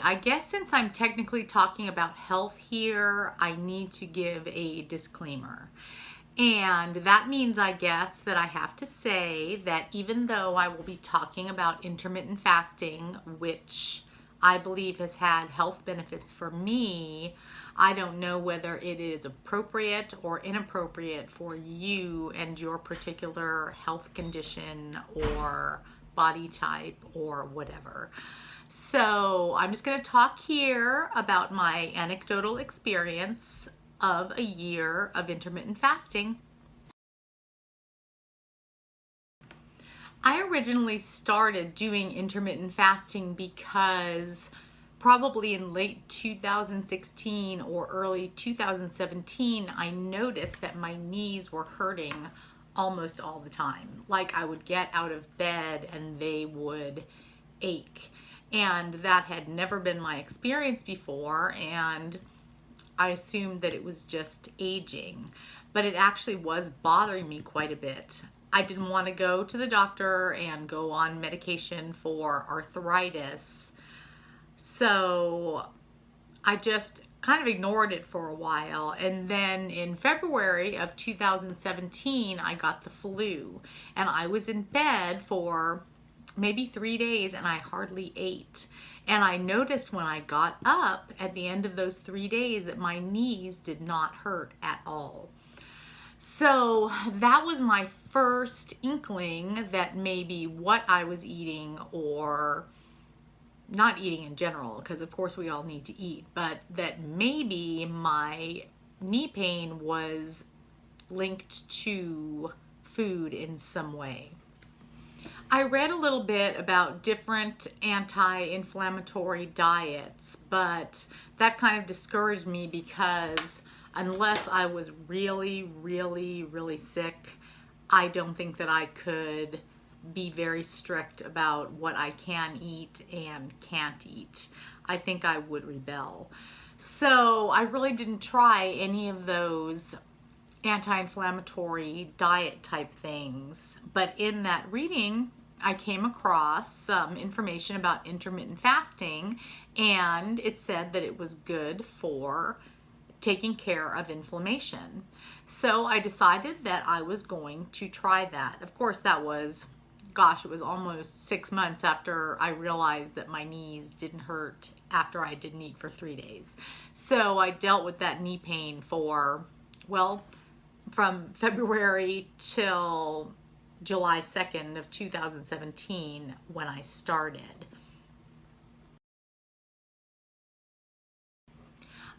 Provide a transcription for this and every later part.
I guess since I'm technically talking about health here, I need to give a disclaimer. And that means, I guess, that I have to say that even though I will be talking about intermittent fasting, which I believe has had health benefits for me, I don't know whether it is appropriate or inappropriate for you and your particular health condition or body type or whatever. So I'm just going to talk here about my anecdotal experience of a year of intermittent fasting. I originally started doing intermittent fasting because probably in late 2016 or early 2017, I noticed that my knees were hurting almost all the time. Like I would get out of bed and they would ache. And that had never been my experience before, and I assumed that it was just aging, but it actually was bothering me quite a bit. I didn't want to go to the doctor and go on medication for arthritis, so I just kind of ignored it for a while. And then in February of 2017, I got the flu, and I was in bed for maybe 3 days and I hardly ate. And I noticed when I got up at the end of those 3 days that my knees did not hurt at all. So that was my first inkling that maybe what I was eating, or not eating in general, because of course we all need to eat, but that maybe my knee pain was linked to food in some way. I read a little bit about different anti-inflammatory diets, but that kind of discouraged me because unless I was really, really, really sick, I don't think that I could be very strict about what I can eat and can't eat. I think I would rebel. So I really didn't try any of those anti-inflammatory diet type things. But in that reading, I came across some information about intermittent fasting, and it said that it was good for taking care of inflammation. So I decided that I was going to try that. Of course, that was, gosh, it was almost 6 months after I realized that my knees didn't hurt after I didn't eat for 3 days. So I dealt with that knee pain for, well, from February till July 2nd of 2017 when I started.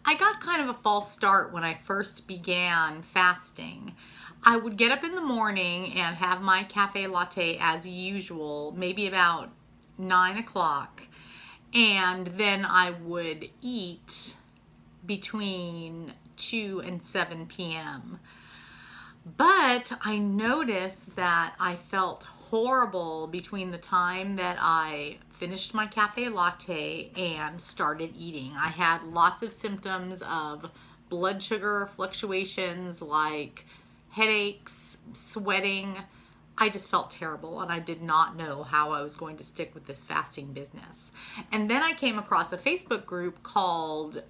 I got kind of a false start when I first began fasting. I would get up in the morning and have my cafe latte as usual, maybe about 9 o'clock, and then I would eat between 2 and 7 p.m. But I noticed that I felt horrible between the time that I finished my cafe latte and started eating. I had lots of symptoms of blood sugar fluctuations like headaches, sweating. I just felt terrible, and I did not know how I was going to stick with this fasting business. And then I came across a Facebook group called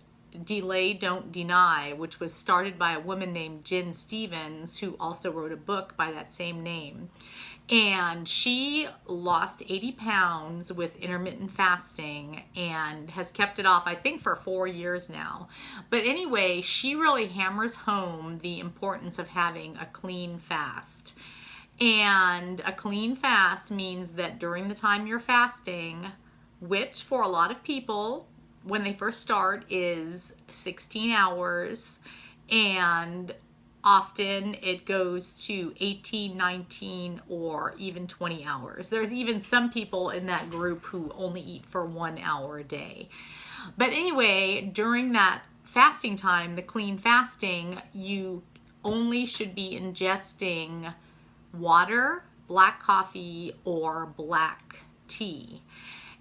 Delay Don't Deny, which was started by a woman named Jen Stevens, who also wrote a book by that same name. And she lost 80 pounds with intermittent fasting and has kept it off, I think, for 4 years now. But anyway, she really hammers home the importance of having a clean fast. And a clean fast means that during the time you're fasting, which for a lot of people, when they first start, is 16 hours, and often it goes to 18, 19, or even 20 hours. There's even some people in that group who only eat for 1 hour a day. But anyway, during that fasting time, the clean fasting, you only should be ingesting water, black coffee, or black tea.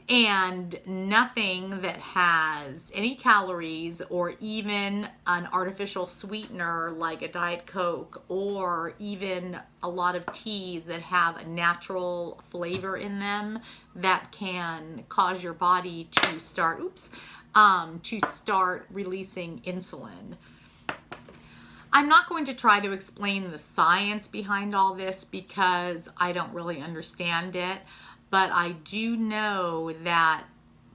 And nothing that has any calories or even an artificial sweetener like a Diet Coke, or even a lot of teas that have a natural flavor in them that can cause your body to start, to start releasing insulin. I'm not going to try to explain the science behind all this because I don't really understand it, but I do know that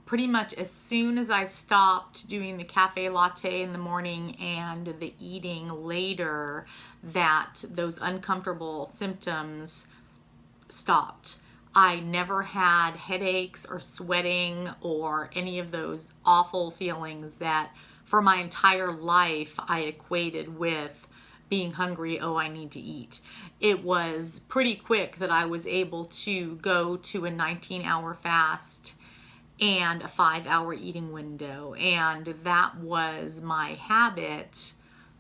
pretty much as soon as I stopped doing the cafe latte in the morning and the eating later, that those uncomfortable symptoms stopped. I never had headaches or sweating or any of those awful feelings that for my entire life I equated with being hungry. Oh, I need to eat. It was pretty quick that I was able to go to a 19-hour fast and a 5-hour eating window. And that was my habit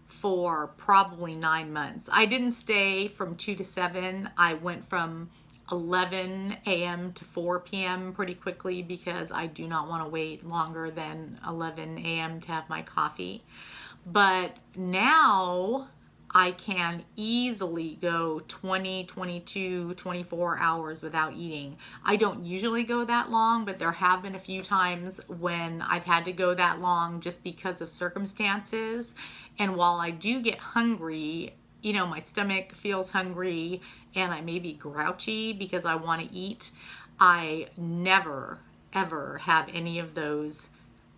for probably 9 months. I didn't stay from 2 to 7. I went from 11 a.m. to 4 p.m. pretty quickly because I do not want to wait longer than 11 a.m. to have my coffee. But now I can easily go 20, 22, 24 hours without eating. I don't usually go that long, but there have been a few times when I've had to go that long just because of circumstances. And while I do get hungry, you know, my stomach feels hungry and I may be grouchy because I want to eat, I never, ever have any of those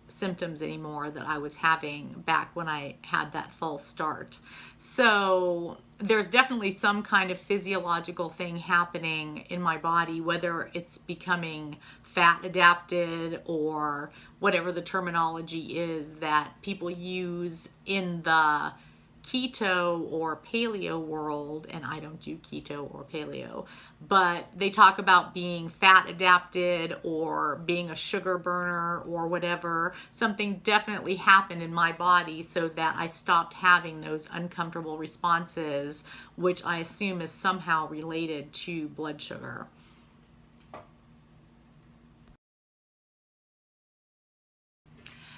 symptoms anymore that I was having back when I had that false start. So there's definitely some kind of physiological thing happening in my body, whether it's becoming fat adapted or whatever the terminology is that people use in the keto or paleo world, and I don't do keto or paleo, but they talk about being fat adapted or being a sugar burner or whatever. Something definitely happened in my body so that I stopped having those uncomfortable responses, which I assume is somehow related to blood sugar.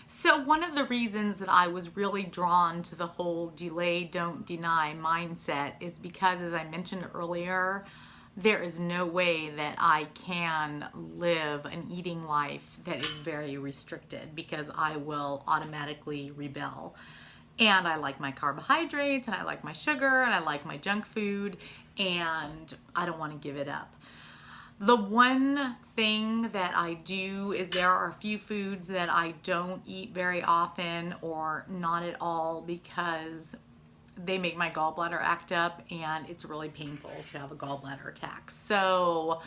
So one of the reasons that I was really drawn to the whole delay, don't deny mindset is because, as I mentioned earlier, there is no way that I can live an eating life that is very restricted because I will automatically rebel. And I like my carbohydrates and I like my sugar and I like my junk food and I don't want to give it up. The one thing that I do is there are a few foods that I don't eat very often or not at all because they make my gallbladder act up and it's really painful to have a gallbladder attack. So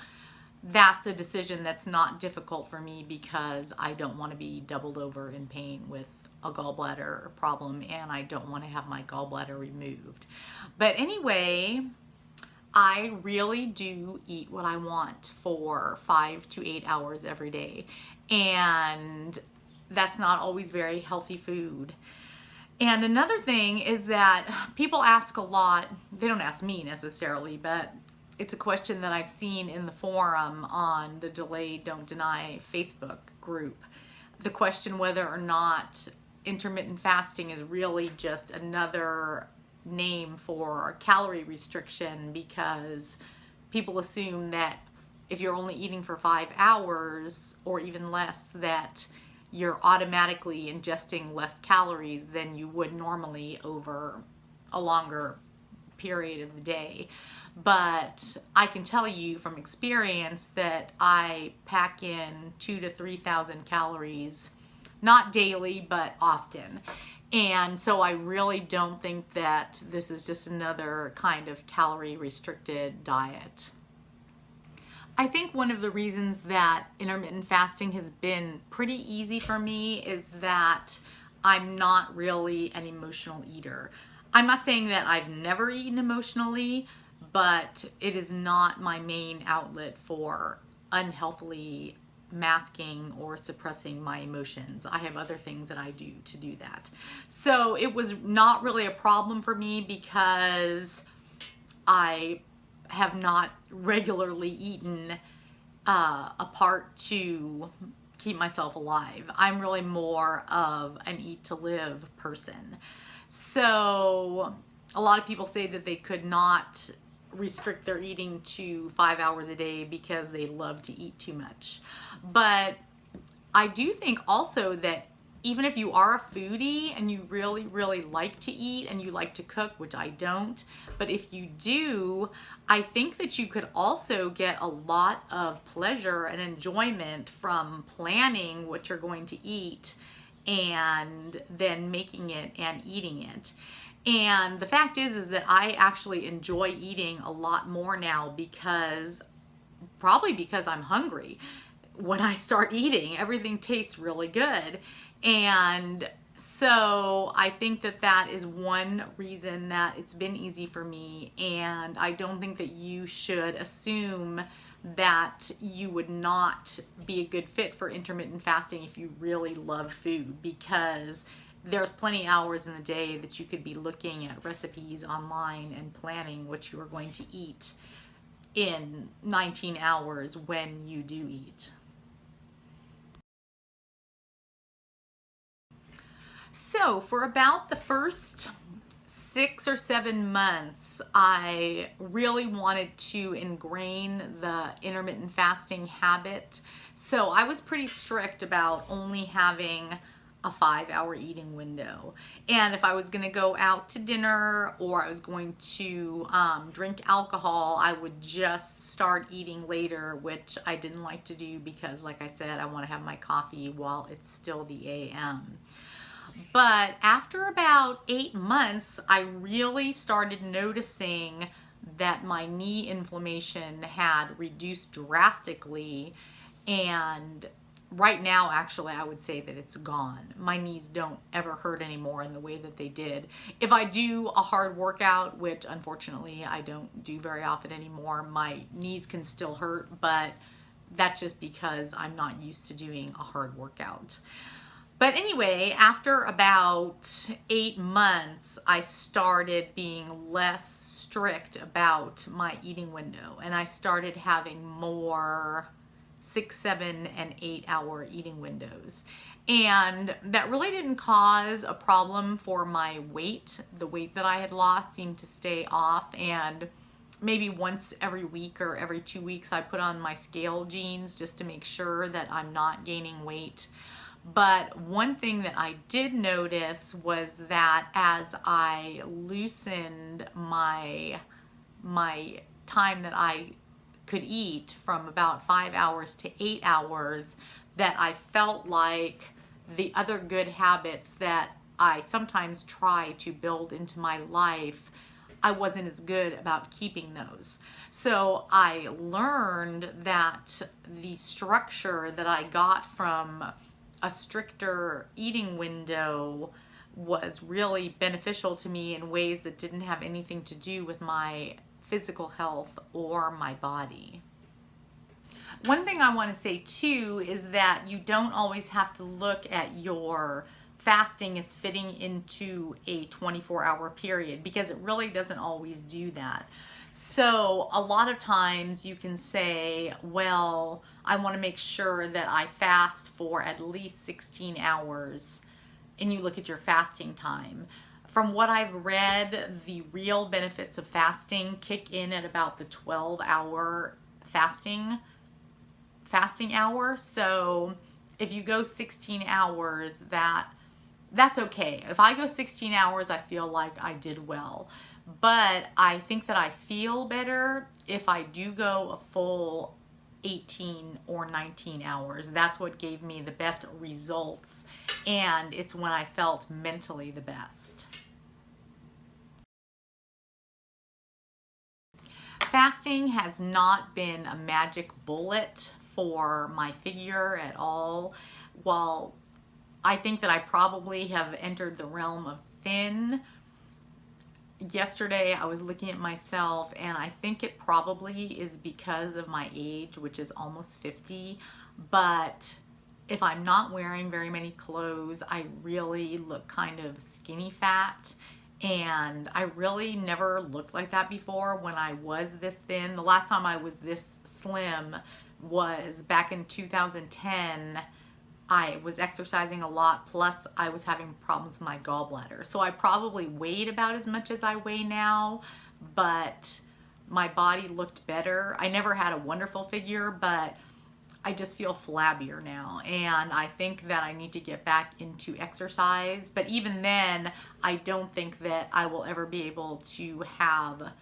that's a decision that's not difficult for me because I don't want to be doubled over in pain with a gallbladder problem and I don't want to have my gallbladder removed. But anyway, I really do eat what I want for 5 to 8 hours every day. And that's not always very healthy food. And another thing is that people ask a lot, they don't ask me necessarily, but it's a question that I've seen in the forum on the Delay Don't Deny Facebook group. The question whether or not intermittent fasting is really just another name for calorie restriction, because people assume that if you're only eating for 5 hours or even less, that you're automatically ingesting less calories than you would normally over a longer period of the day. But I can tell you from experience that I pack in 2,000 to 3,000 calories, not daily, but often. And so I really don't think that this is just another kind of calorie restricted diet. I think one of the reasons that intermittent fasting has been pretty easy for me is that I'm not really an emotional eater. I'm not saying that I've never eaten emotionally, but it is not my main outlet for unhealthily masking or suppressing my emotions. I have other things that I do to do that. So it was not really a problem for me because I have not regularly eaten apart to keep myself alive. I'm really more of an eat to live person. So a lot of people say that they could not restrict their eating to 5 hours a day because they love to eat too much. But I do think also that even if you are a foodie and you really, really like to eat and you like to cook, which I don't, but if you do, I think that you could also get a lot of pleasure and enjoyment from planning what you're going to eat and then making it and eating it. And the fact is that I actually enjoy eating a lot more now probably because I'm hungry. When I start eating, everything tastes really good. And so I think that that is one reason that it's been easy for me. And I don't think that you should assume that you would not be a good fit for intermittent fasting if you really love food, because there's plenty of hours in the day that you could be looking at recipes online and planning what you are going to eat in 19 hours when you do eat. So for about the first 6 or 7 months, I really wanted to ingrain the intermittent fasting habit. So I was pretty strict about only having a 5-hour eating window. And if I was going to go out to dinner or I was going to drink alcohol, I would just start eating later, which I didn't like to do because, like I said, I want to have my coffee while it's still the AM. But after about 8 months, I really started noticing that my knee inflammation had reduced drastically. And right now, actually, I would say that it's gone. My knees don't ever hurt anymore in the way that they did. If I do a hard workout, which unfortunately I don't do very often anymore, my knees can still hurt, but that's just because I'm not used to doing a hard workout. But anyway, after about 8 months, I started being less strict about my eating window, and I started having more 6, 7, and 8-hour eating windows. And that really didn't cause a problem for my weight. The weight that I had lost seemed to stay off, and maybe once every week or every 2 weeks I put on my scale jeans just to make sure that I'm not gaining weight. But one thing that I did notice was that as I loosened my time that I could eat from about 5 hours to 8 hours, that I felt like the other good habits that I sometimes try to build into my life, I wasn't as good about keeping those. So I learned that the structure that I got from a stricter eating window was really beneficial to me in ways that didn't have anything to do with my physical health or my body. One thing I want to say too is that you don't always have to look at your fasting as fitting into a 24-hour period, because it really doesn't always do that. So a lot of times you can say, well, I want to make sure that I fast for at least 16 hours, and you look at your fasting time. From what I've read, the real benefits of fasting kick in at about the 12-hour fasting hour. So if you go 16 hours, that's okay. If I go 16 hours, I feel like I did well. But I think that I feel better if I do go a full 18 or 19 hours. That's what gave me the best results, and it's when I felt mentally the best. Fasting has not been a magic bullet for my figure at all. While I think that I probably have entered the realm of thin, yesterday I was looking at myself, and I think it probably is because of my age, which is almost 50. But if I'm not wearing very many clothes, I really look kind of skinny fat. And I really never looked like that before when I was this thin. The last time I was this slim was back in 2010. I was exercising a lot, plus I was having problems with my gallbladder. So I probably weighed about as much as I weigh now, but my body looked better. I never had a wonderful figure, but I just feel flabbier now, and I think that I need to get back into exercise. But even then, I don't think that I will ever be able to have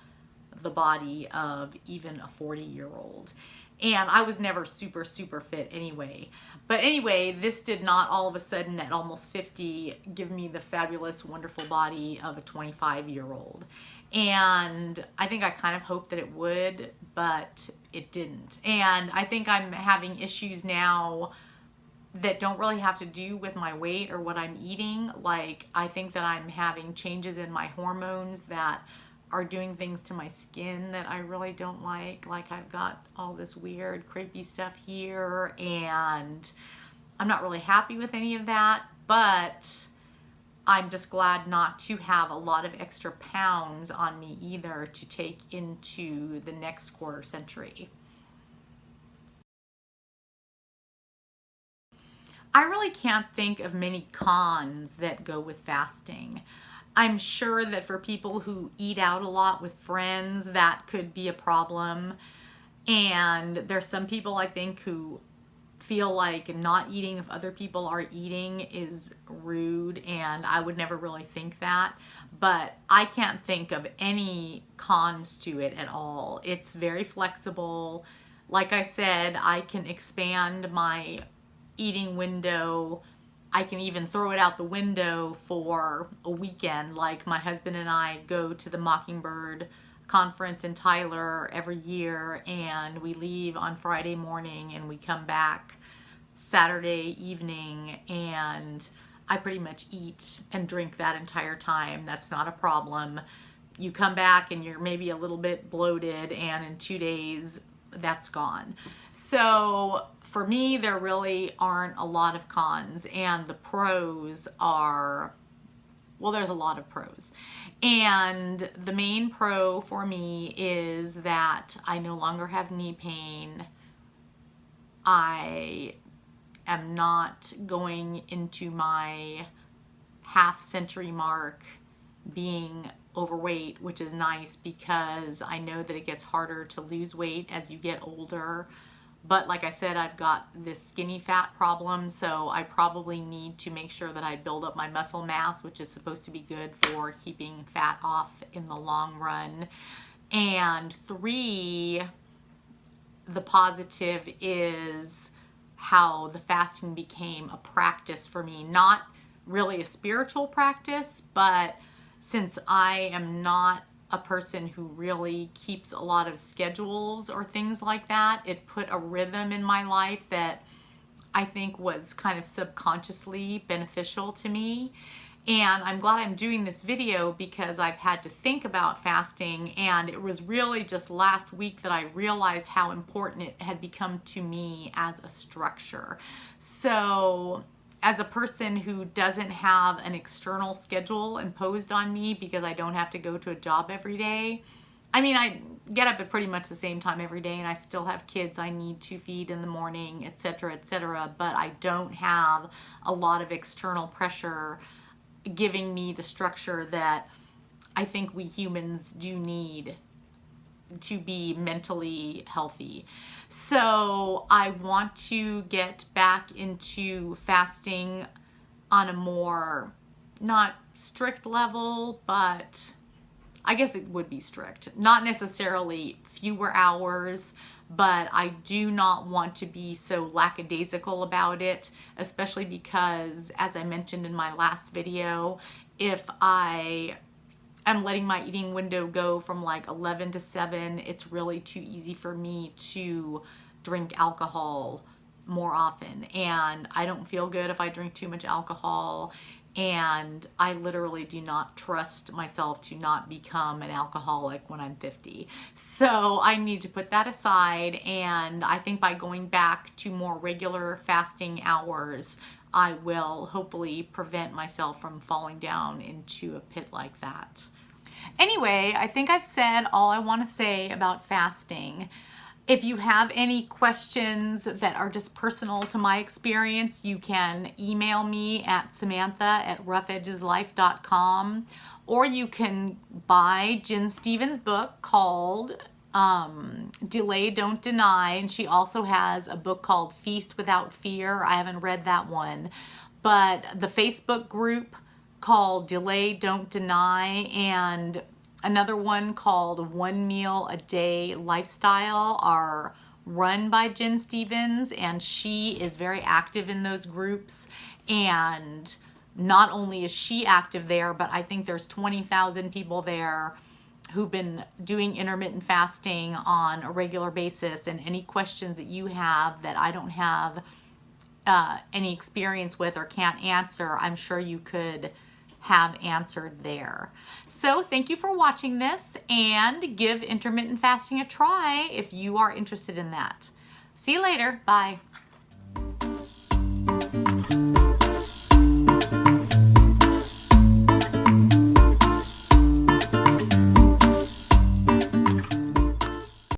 the body of even a 40-year-old. And I was never super, super fit anyway. But anyway, this did not all of a sudden at almost 50 give me the fabulous, wonderful body of a 25-year-old. And I think I kind of hoped that it would, but it didn't. And I think I'm having issues now that don't really have to do with my weight or what I'm eating. Like, I think that I'm having changes in my hormones that are doing things to my skin that I really don't like. Like, I've got all this weird crepey stuff here, and I'm not really happy with any of that, but I'm just glad not to have a lot of extra pounds on me either to take into the next quarter century. I really can't think of many cons that go with fasting. I'm sure that for people who eat out a lot with friends, that could be a problem. And there's some people, I think, who feel like not eating if other people are eating is rude, and I would never really think that. But I can't think of any cons to it at all. It's very flexible. Like I said, I can expand my eating window. I can even throw it out the window for a weekend. Like, my husband and I go to the Mockingbird conference in Tyler every year, and we leave on Friday morning and we come back Saturday evening, and I pretty much eat and drink that entire time. That's not a problem. You come back and you're maybe a little bit bloated, and in 2 days that's gone. So for me, there really aren't a lot of cons, and the pros are, well, there's a lot of pros. And the main pro for me is that I no longer have knee pain. I am not going into my half-century mark being overweight, which is nice because I know that it gets harder to lose weight as you get older. But like I said, I've got this skinny fat problem, so I probably need to make sure that I build up my muscle mass, which is supposed to be good for keeping fat off in the long run. And 3, the positive is how the fasting became a practice for me. Not really a spiritual practice, but since I am not a person who really keeps a lot of schedules or things like that, it put a rhythm in my life that I think was kind of subconsciously beneficial to me. And I'm glad I'm doing this video because I've had to think about fasting, and it was really just last week that I realized how important it had become to me as a structure. So as a person who doesn't have an external schedule imposed on me because I don't have to go to a job every day, I mean, I get up at pretty much the same time every day, and I still have kids I need to feed in the morning, etc., etc., but I don't have a lot of external pressure giving me the structure that I think we humans do need to be mentally healthy. So I want to get back into fasting on a more, not strict level, but I guess it would be strict. Not necessarily fewer hours, but I do not want to be so lackadaisical about it, especially because, as I mentioned in my last video, if I am letting my eating window go from like 11 to 7, it's really too easy for me to drink alcohol more often. And I don't feel good if I drink too much alcohol. And I literally do not trust myself to not become an alcoholic when I'm 50. So I need to put that aside. And I think by going back to more regular fasting hours, I will hopefully prevent myself from falling down into a pit like that. Anyway, I think I've said all I want to say about fasting. If you have any questions that are just personal to my experience, you can email me at samantha@roughedgeslife.com, or you can buy Jen Stevens' book called Delay, Don't Deny, and she also has a book called Feast Without Fear. I haven't read that one, but the Facebook group called Delay, Don't Deny, and another one called One Meal a Day Lifestyle are run by Jen Stevens, and she is very active in those groups. And not only is she active there, but I think there's 20,000 people there who've been doing intermittent fasting on a regular basis. And any questions that you have that I don't have any experience with or can't answer, I'm sure you could have answered there. So thank you for watching this, and give intermittent fasting a try if you are interested in that. See you later. Bye.